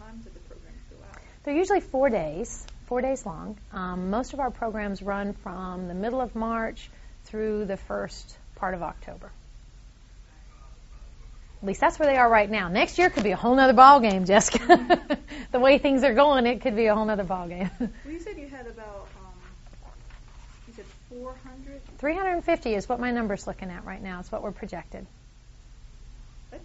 times that the programs go out? They're usually 4 days long. Most of our programs run from the middle of March through the first part of October. At least that's where they are right now. Next year could be a whole nother ball game, Jessica. The way things are going, it could be a whole nother ball game. Well, you said you had about, 400? 350 is what my number's looking at right now. It's what we're projected. What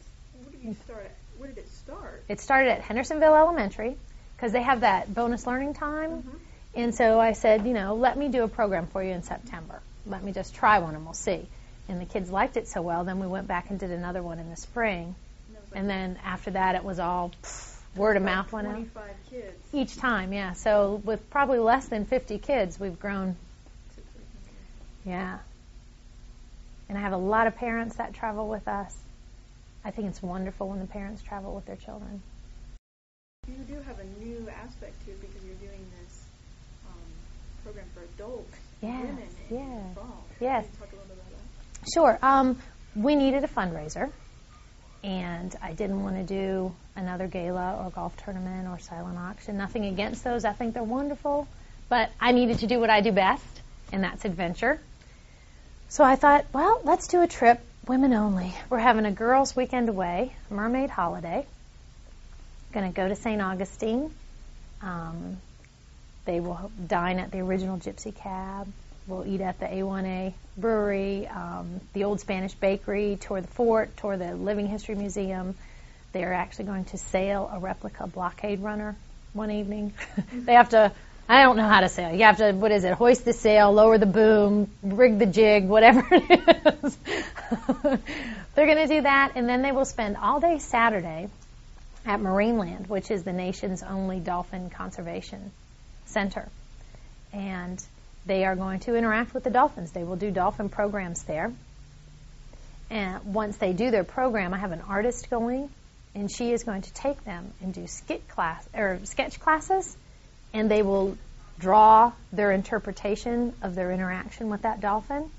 did you start at? Where did it start? It started at Hendersonville Elementary because they have that bonus learning time. Mm-hmm. And so I said, let me do a program for you in September. Let me just try one and we'll see. And the kids liked it so well, then we went back and did another one in the spring. And then after that, it was all word of mouth went out. 25 kids. Each time, yeah. So with probably less than 50 kids, we've grown. Yeah. And I have a lot of parents that travel with us. I think it's wonderful when the parents travel with their children. You do have a new aspect to it because you're doing this program for adults, women in fall. Yes. Can you talk a little bit about that? Sure. We needed a fundraiser, and I didn't want to do another gala or golf tournament or silent auction. Nothing against those. I think they're wonderful. But I needed to do what I do best, and that's adventure. So I thought, well, let's do a trip, women only. We're having a girls' weekend away, mermaid holiday. Going to go to St. Augustine. They will dine at the original Gypsy Cab. We'll eat at the A1A Brewery, the Old Spanish Bakery, tour the fort, tour the Living History Museum. They're actually going to sail a replica blockade runner one evening. They have to, I don't know how to sail. You have to, hoist the sail, lower the boom, rig the jig, whatever it is. They're going to do that, and then they will spend all day Saturday at Marineland, which is the nation's only dolphin conservation center. And they are going to interact with the dolphins. They will do dolphin programs there. And once they do their program, I have an artist going, and she is going to take them and do sketch classes, and they will draw their interpretation of their interaction with that dolphin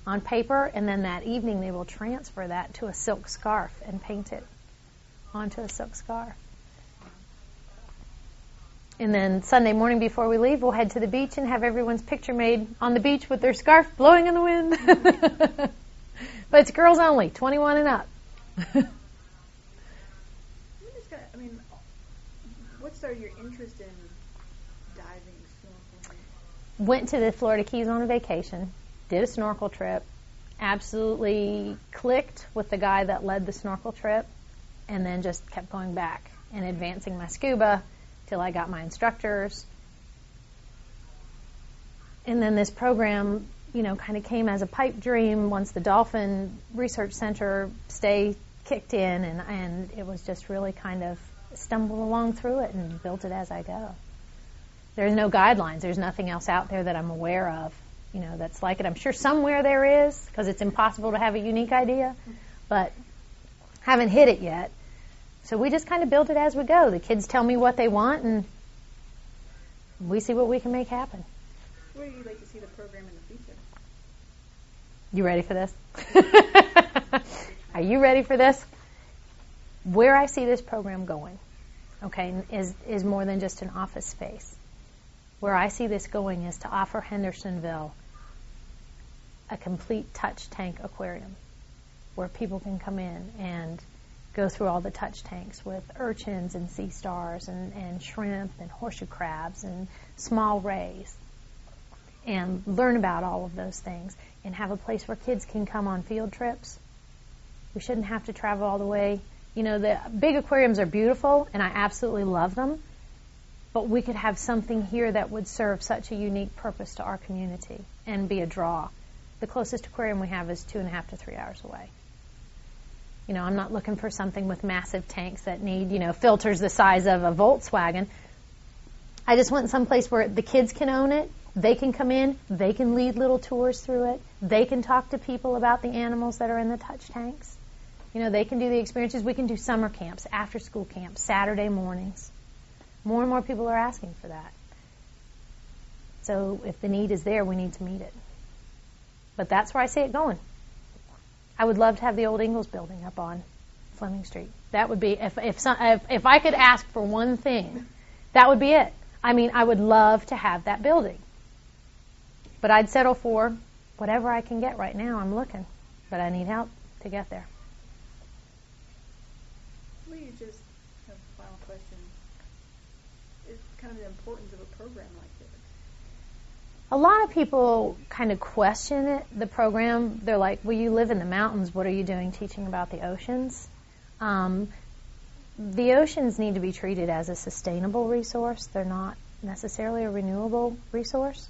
on paper, and then that evening they will transfer that to a silk scarf and paint it onto a silk scarf. And then Sunday morning before we leave, we'll head to the beach and have everyone's picture made on the beach with their scarf blowing in the wind. But it's girls only, 21 and up. What started your interest in diving, snorkeling? Went to the Florida Keys on a vacation, did a snorkel trip, absolutely clicked with the guy that led the snorkel trip, and then just kept going back and advancing my scuba till I got my instructors. And then this program, kind of came as a pipe dream once the Dolphin Research Center stay kicked in, and it was just really kind of stumble along through it and built it as I go. There's no guidelines. There's nothing else out there that I'm aware of, that's like it. I'm sure somewhere there is, because it's impossible to have a unique idea, but haven't hit it yet. So we just kind of build it as we go. The kids tell me what they want, and we see what we can make happen. Where do you like to see the program in the future? You ready for this? Are you ready for this? Where I see this program going, is more than just an office space. Where I see this going is to offer Hendersonville a complete touch tank aquarium where people can come in and go through all the touch tanks with urchins and sea stars and shrimp and horseshoe crabs and small rays, and learn about all of those things, and have a place where kids can come on field trips. We shouldn't have to travel all the way. The big aquariums are beautiful, and I absolutely love them, but we could have something here that would serve such a unique purpose to our community and be a draw. The closest aquarium we have is 2.5 to 3 hours away. I'm not looking for something with massive tanks that need, filters the size of a Volkswagen. I just want someplace where the kids can own it. They can come in. They can lead little tours through it. They can talk to people about the animals that are in the touch tanks. They can do the experiences. We can do summer camps, after-school camps, Saturday mornings. More and more people are asking for that. So if the need is there, we need to meet it. But that's where I see it going. I would love to have the old Ingalls building up on Fleming Street. That would be, if I could ask for one thing, that would be it. I mean, I would love to have that building. But I'd settle for whatever I can get right now. I'm looking. But I need help to get there. Well, you just have a final question. It's kind of the importance of a program like this. A lot of people kind of question it, the program. They're like, well, you live in the mountains. What are you doing teaching about the oceans? The oceans need to be treated as a sustainable resource. They're not necessarily a renewable resource.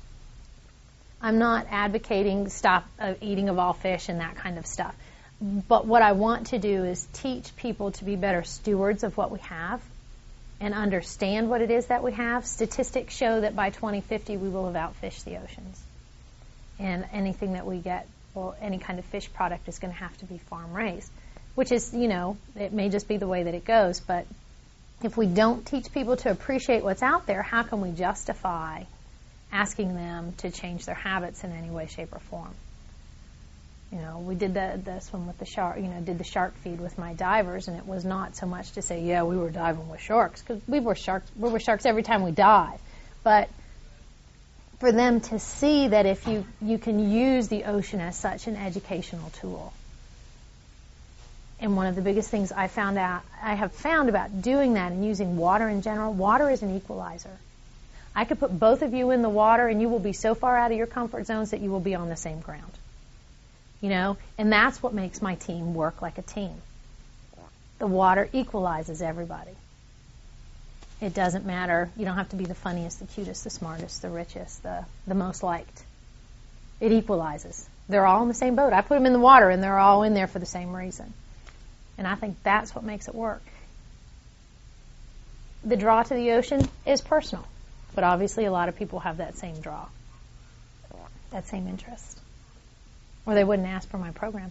I'm not advocating stop eating of all fish and that kind of stuff. But what I want to do is teach people to be better stewards of what we have and understand what it is that we have. Statistics show that by 2050 we will have outfished the oceans. And anything that we get, well, any kind of fish product is going to have to be farm raised. Which is, it may just be the way that it goes, but if we don't teach people to appreciate what's out there, how can we justify asking them to change their habits in any way, shape, or form? We did the swim with the shark, did the shark feed with my divers, and it was not so much to say, yeah, we were diving with sharks, because we were sharks every time we dive. But for them to see that if you can use the ocean as such an educational tool. And one of the biggest things I have found about doing that and using water in general, water is an equalizer. I could put both of you in the water and you will be so far out of your comfort zones that you will be on the same ground. And that's what makes my team work like a team. The water equalizes everybody. It doesn't matter. You don't have to be the funniest, the cutest, the smartest, the richest, the most liked. It equalizes. They're all in the same boat. I put them in the water and they're all in there for the same reason. And I think that's what makes it work. The draw to the ocean is personal, but obviously a lot of people have that same draw, that same interest, or they wouldn't ask for my program.